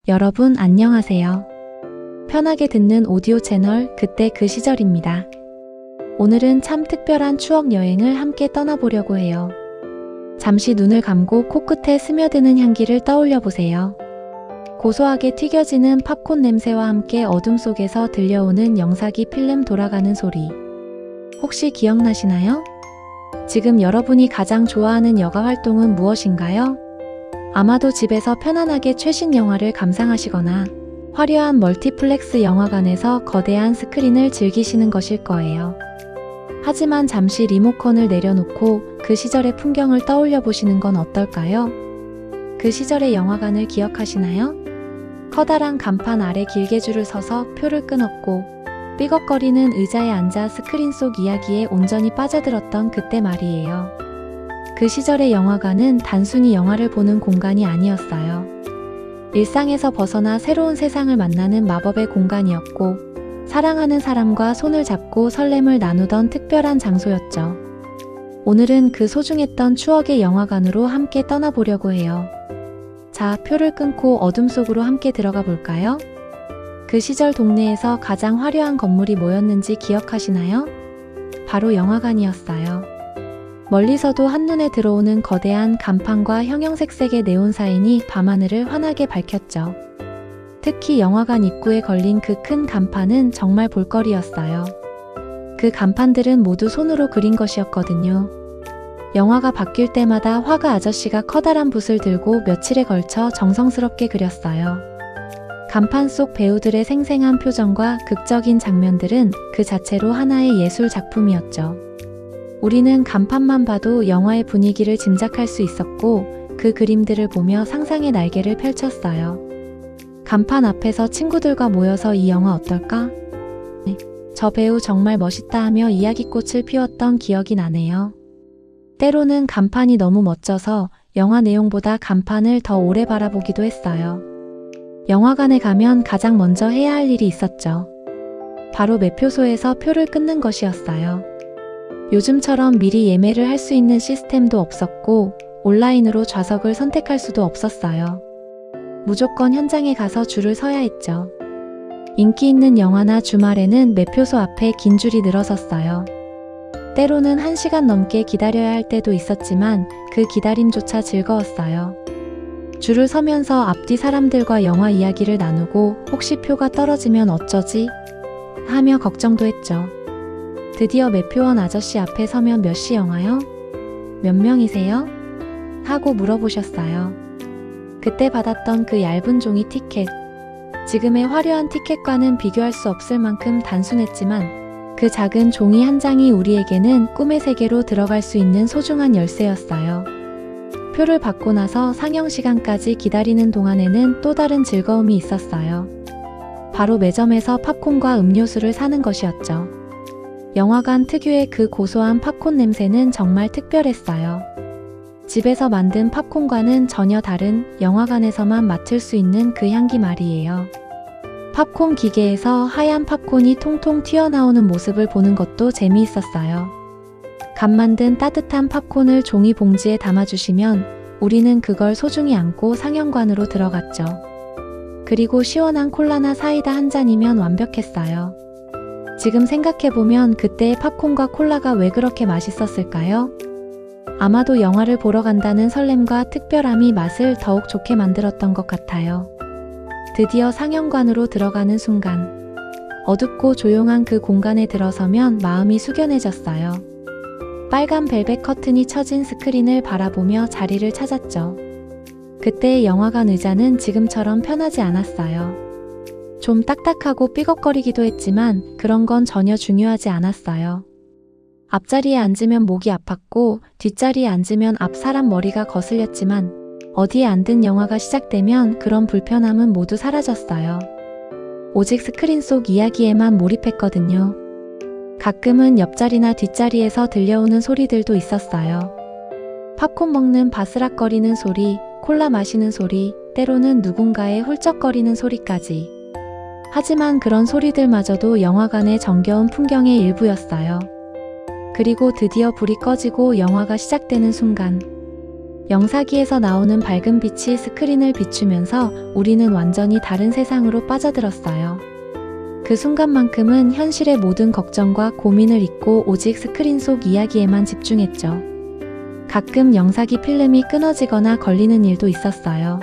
여러분 안녕하세요. 편하게 듣는 오디오 채널 그때 그 시절입니다. 오늘은 참 특별한 추억 여행을 함께 떠나보려고 해요. 잠시 눈을 감고 코끝에 스며드는 향기를 떠올려 보세요. 고소하게 튀겨지는 팝콘 냄새와 함께 어둠 속에서 들려오는 영상기 필름 돌아가는 소리. 혹시 기억나시나요? 지금 여러분이 가장 좋아하는 여가 활동은 무엇인가요? 아마도 집에서 편안하게 최신 영화를 감상하시거나 화려한 멀티플렉스 영화관에서 거대한 스크린을 즐기시는 것일 거예요. 하지만 잠시 리모컨을 내려놓고 그 시절의 풍경을 떠올려 보시는 건 어떨까요? 그 시절의 영화관을 기억하시나요? 커다란 간판 아래 길게 줄을 서서 표를 끊었고 삐걱거리는 의자에 앉아 스크린 속 이야기에 온전히 빠져들었던 그때 말이에요. 그 시절의 영화관은 단순히 영화를 보는 공간이 아니었어요. 일상에서 벗어나 새로운 세상을 만나는 마법의 공간이었고 사랑하는 사람과 손을 잡고 설렘을 나누던 특별한 장소였죠. 오늘은 그 소중했던 추억의 영화관으로 함께 떠나보려고 해요. 자, 표를 끊고 어둠 속으로 함께 들어가 볼까요? 그 시절 동네에서 가장 화려한 건물이 뭐였는지 기억하시나요? 바로 영화관이었어요. 멀리서도 한눈에 들어오는 거대한 간판과 형형색색의 네온 사인이 밤하늘을 환하게 밝혔죠. 특히 영화관 입구에 걸린 그 큰 간판은 정말 볼거리였어요. 그 간판들은 모두 손으로 그린 것이었거든요. 영화가 바뀔 때마다 화가 아저씨가 커다란 붓을 들고 며칠에 걸쳐 정성스럽게 그렸어요. 간판 속 배우들의 생생한 표정과 극적인 장면들은 그 자체로 하나의 예술 작품이었죠. 우리는 간판만 봐도 영화의 분위기를 짐작할 수 있었고 그 그림들을 보며 상상의 날개를 펼쳤어요. 간판 앞에서 친구들과 모여서 이 영화 어떨까? 네, 저 배우 정말 멋있다 하며 이야기꽃을 피웠던 기억이 나네요. 때로는 간판이 너무 멋져서 영화 내용보다 간판을 더 오래 바라보기도 했어요. 영화관에 가면 가장 먼저 해야 할 일이 있었죠. 바로 매표소에서 표를 끊는 것이었어요. 요즘처럼 미리 예매를 할 수 있는 시스템도 없었고 온라인으로 좌석을 선택할 수도 없었어요. 무조건 현장에 가서 줄을 서야 했죠. 인기 있는 영화나 주말에는 매표소 앞에 긴 줄이 늘어섰어요. 때로는 1시간 넘게 기다려야 할 때도 있었지만 그 기다림조차 즐거웠어요. 줄을 서면서 앞뒤 사람들과 영화 이야기를 나누고 혹시 표가 떨어지면 어쩌지? 하며 걱정도 했죠. 드디어 매표원 아저씨 앞에 서면 몇 시 영화요? 몇 명이세요? 하고 물어보셨어요. 그때 받았던 그 얇은 종이 티켓. 지금의 화려한 티켓과는 비교할 수 없을 만큼 단순했지만 그 작은 종이 한 장이 우리에게는 꿈의 세계로 들어갈 수 있는 소중한 열쇠였어요. 표를 받고 나서 상영 시간까지 기다리는 동안에는 또 다른 즐거움이 있었어요. 바로 매점에서 팝콘과 음료수를 사는 것이었죠. 영화관 특유의 그 고소한 팝콘 냄새는 정말 특별했어요. 집에서 만든 팝콘과는 전혀 다른 영화관에서만 맡을 수 있는 그 향기 말이에요. 팝콘 기계에서 하얀 팝콘이 통통 튀어나오는 모습을 보는 것도 재미있었어요. 갓 만든 따뜻한 팝콘을 종이 봉지에 담아주시면 우리는 그걸 소중히 안고 상영관으로 들어갔죠. 그리고 시원한 콜라나 사이다 한 잔이면 완벽했어요. 지금 생각해보면 그때의 팝콘과 콜라가 왜 그렇게 맛있었을까요? 아마도 영화를 보러 간다는 설렘과 특별함이 맛을 더욱 좋게 만들었던 것 같아요. 드디어 상영관으로 들어가는 순간, 어둡고 조용한 그 공간에 들어서면 마음이 숙연해졌어요. 빨간 벨벳 커튼이 쳐진 스크린을 바라보며 자리를 찾았죠. 그때의 영화관 의자는 지금처럼 편하지 않았어요. 좀 딱딱하고 삐걱거리기도 했지만 그런 건 전혀 중요하지 않았어요. 앞자리에 앉으면 목이 아팠고 뒷자리에 앉으면 앞 사람 머리가 거슬렸지만 어디에 앉든 영화가 시작되면 그런 불편함은 모두 사라졌어요. 오직 스크린 속 이야기에만 몰입했거든요. 가끔은 옆자리나 뒷자리에서 들려오는 소리들도 있었어요. 팝콘 먹는 바스락거리는 소리, 콜라 마시는 소리, 때로는 누군가의 훌쩍거리는 소리까지. 하지만 그런 소리들마저도 영화관의 정겨운 풍경의 일부였어요. 그리고 드디어 불이 꺼지고 영화가 시작되는 순간 영사기에서 나오는 밝은 빛이 스크린을 비추면서 우리는 완전히 다른 세상으로 빠져들었어요. 그 순간만큼은 현실의 모든 걱정과 고민을 잊고 오직 스크린 속 이야기에만 집중했죠. 가끔 영사기 필름이 끊어지거나 걸리는 일도 있었어요.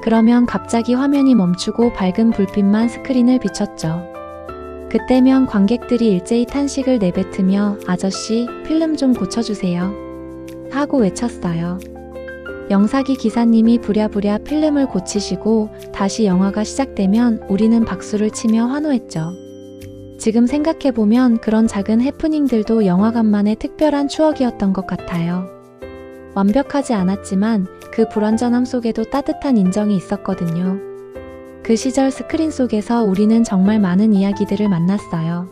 그러면 갑자기 화면이 멈추고 밝은 불빛만 스크린을 비췄죠. 그때면 관객들이 일제히 탄식을 내뱉으며 "아저씨, 필름 좀 고쳐주세요" 하고 외쳤어요. 영사기 기사님이 부랴부랴 필름을 고치시고 다시 영화가 시작되면 우리는 박수를 치며 환호했죠. 지금 생각해보면 그런 작은 해프닝들도 영화관만의 특별한 추억이었던 것 같아요. 완벽하지 않았지만 그 불완전함 속에도 따뜻한 인정이 있었거든요. 그 시절 스크린 속에서 우리는 정말 많은 이야기들을 만났어요.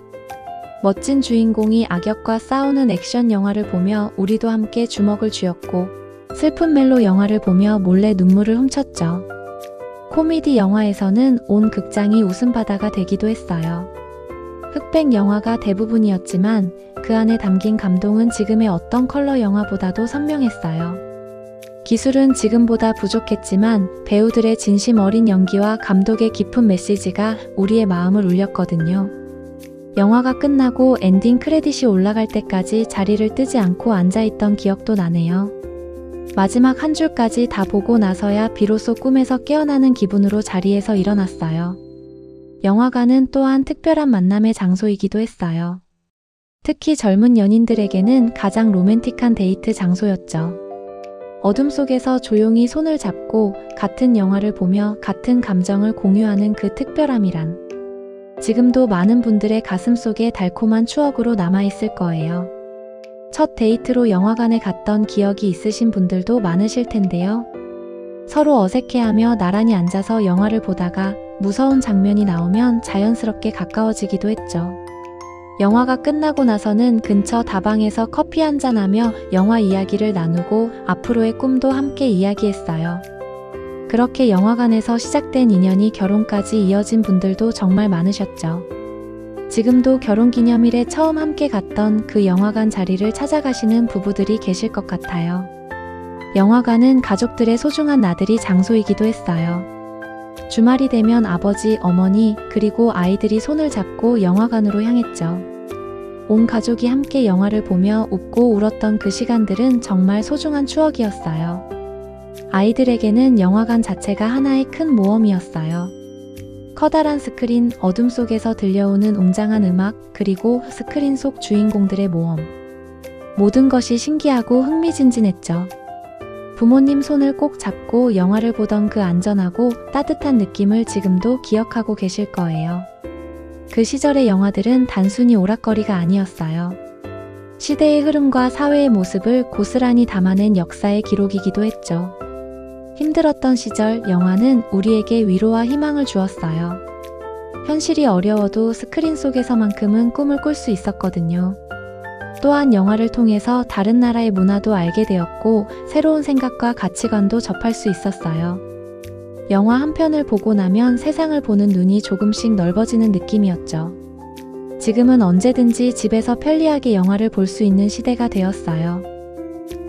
멋진 주인공이 악역과 싸우는 액션 영화를 보며 우리도 함께 주먹을 쥐었고, 슬픈 멜로 영화를 보며 몰래 눈물을 훔쳤죠. 코미디 영화에서는 온 극장이 웃음바다가 되기도 했어요. 흑백 영화가 대부분이었지만 그 안에 담긴 감동은 지금의 어떤 컬러 영화보다도 선명했어요. 기술은 지금보다 부족했지만 배우들의 진심 어린 연기와 감독의 깊은 메시지가 우리의 마음을 울렸거든요. 영화가 끝나고 엔딩 크레딧이 올라갈 때까지 자리를 뜨지 않고 앉아있던 기억도 나네요. 마지막 한 줄까지 다 보고 나서야 비로소 꿈에서 깨어나는 기분으로 자리에서 일어났어요. 영화관은 또한 특별한 만남의 장소이기도 했어요. 특히 젊은 연인들에게는 가장 로맨틱한 데이트 장소였죠. 어둠 속에서 조용히 손을 잡고 같은 영화를 보며 같은 감정을 공유하는 그 특별함이란 지금도 많은 분들의 가슴 속에 달콤한 추억으로 남아있을 거예요. 첫 데이트로 영화관에 갔던 기억이 있으신 분들도 많으실 텐데요. 서로 어색해하며 나란히 앉아서 영화를 보다가 무서운 장면이 나오면 자연스럽게 가까워지기도 했죠. 영화가 끝나고 나서는 근처 다방에서 커피 한잔하며 영화 이야기를 나누고 앞으로의 꿈도 함께 이야기했어요. 그렇게 영화관에서 시작된 인연이 결혼까지 이어진 분들도 정말 많으셨죠. 지금도 결혼기념일에 처음 함께 갔던 그 영화관 자리를 찾아가시는 부부들이 계실 것 같아요. 영화관은 가족들의 소중한 나들이 장소이기도 했어요. 주말이 되면 아버지, 어머니, 그리고 아이들이 손을 잡고 영화관으로 향했죠. 온 가족이 함께 영화를 보며 웃고 울었던 그 시간들은 정말 소중한 추억이었어요. 아이들에게는 영화관 자체가 하나의 큰 모험이었어요. 커다란 스크린, 어둠 속에서 들려오는 웅장한 음악, 그리고 스크린 속 주인공들의 모험. 모든 것이 신기하고 흥미진진했죠. 부모님 손을 꼭 잡고 영화를 보던 그 안전하고 따뜻한 느낌을 지금도 기억하고 계실 거예요. 그 시절의 영화들은 단순히 오락거리가 아니었어요. 시대의 흐름과 사회의 모습을 고스란히 담아낸 역사의 기록이기도 했죠. 힘들었던 시절 영화는 우리에게 위로와 희망을 주었어요. 현실이 어려워도 스크린 속에서만큼은 꿈을 꿀 수 있었거든요. 또한 영화를 통해서 다른 나라의 문화도 알게 되었고 새로운 생각과 가치관도 접할 수 있었어요. 영화 한 편을 보고 나면 세상을 보는 눈이 조금씩 넓어지는 느낌이었죠. 지금은 언제든지 집에서 편리하게 영화를 볼 수 있는 시대가 되었어요.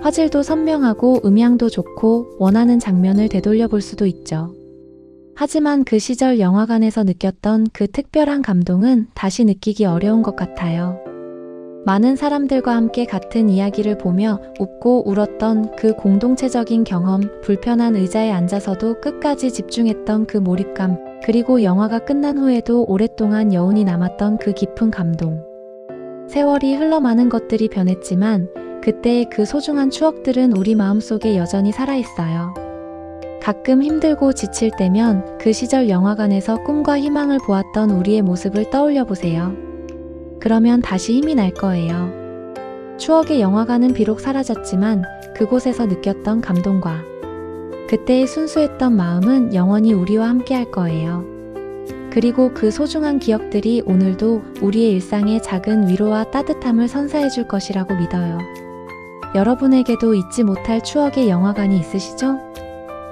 화질도 선명하고 음향도 좋고 원하는 장면을 되돌려 볼 수도 있죠. 하지만 그 시절 영화관에서 느꼈던 그 특별한 감동은 다시 느끼기 어려운 것 같아요. 많은 사람들과 함께 같은 이야기를 보며 웃고 울었던 그 공동체적인 경험, 불편한 의자에 앉아서도 끝까지 집중했던 그 몰입감, 그리고 영화가 끝난 후에도 오랫동안 여운이 남았던 그 깊은 감동. 세월이 흘러 많은 것들이 변했지만 그때의 그 소중한 추억들은 우리 마음속에 여전히 살아있어요. 가끔 힘들고 지칠 때면 그 시절 영화관에서 꿈과 희망을 보았던 우리의 모습을 떠올려 보세요. 그러면 다시 힘이 날 거예요. 추억의 영화관은 비록 사라졌지만 그곳에서 느꼈던 감동과 그때의 순수했던 마음은 영원히 우리와 함께 할 거예요. 그리고 그 소중한 기억들이 오늘도 우리의 일상에 작은 위로와 따뜻함을 선사해 줄 것이라고 믿어요. 여러분에게도 잊지 못할 추억의 영화관이 있으시죠?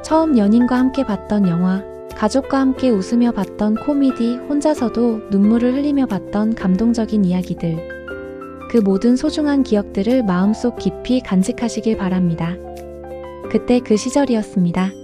처음 연인과 함께 봤던 영화, 가족과 함께 웃으며 봤던 코미디, 혼자서도 눈물을 흘리며 봤던 감동적인 이야기들. 그 모든 소중한 기억들을 마음속 깊이 간직하시길 바랍니다. 그때 그 시절이었습니다.